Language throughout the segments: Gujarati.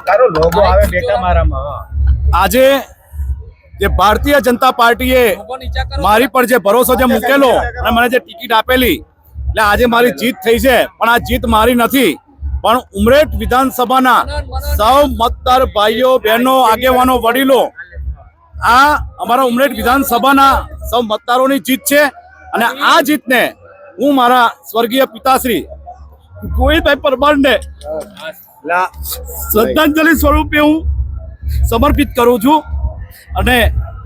તારો લોગો આવે બેટા મારામાં। આજે જે ભારતીય જનતા પાર્ટીએ મારી પર જે ભરોસો જે મૂકેલો અને મને જે ટિકિટ આપેલી, એટલે આજે મારી જીત થઈ છે। પણ આ જીત મારી નથી, પણ ઉમરેઠ વિધાનસભાના સૌ મતદાર ભાઈઓ બહેનો આગેવાનો વડીલો, આ અમારા ઉમરેઠ વિધાનસભાના સૌ મતદારોની જીત છે। અને આ જીતને હું મારા સ્વર્ગીય પિતાશ્રી ગોવિંદભાઈ પરમારને શ્રદ્ધાંજલિ સ્વરૂપે હું સમર્પિત કરું છું। અને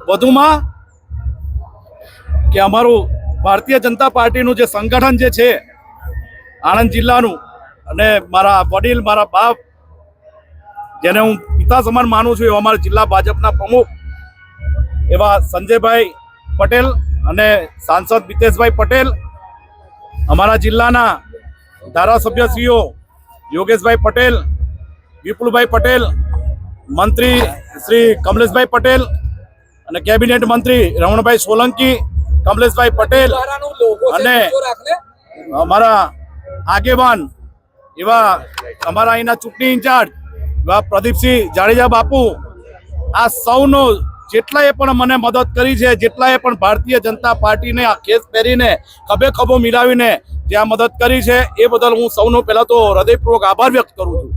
વધુમાં કે અમારું ભારતીય જનતા પાર્ટીનું જે સંગઠન જે છે આણંદ જિલ્લાનું, અને મારા વડીલ મારા બાપ જેને હું પિતા સમાન માનું છું એવા અમારા જિલ્લા ભાજપના પ્રમુખ એવા સંજયભાઈ પટેલ અને સાંસદ મિતેશભાઈ પટેલ, અમારા જિલ્લાના ધારાસભ્યશ્રીઓ યોગેશભાઈ પટેલ, વિપુલભાઈ પટેલ, મંત્રી શ્રી કમલેશભાઈ પટેલ અને કેબિનેટ મંત્રી રમણભાઈ સોલંકી, કમલેશભાઈ પટેલ અને અમારા આગેવાન એવા અમારા અહીંના ચૂંટણી ઇન્ચાર્જ એવા પ્રદીપસિંહ જાડેજા બાપુ, આ સૌનો જેટલાએ પણ મને મદદ કરી છે, જેટલાએ પણ ભારતીય જનતા પાર્ટીને આ ખેસ પહેરીને ખભે ખભો મિલાવીને જે આ મદદ કરી છે એ બદલ હું સૌનો પહેલા તો હૃદયપૂર્વક આભાર વ્યક્ત કરું છું।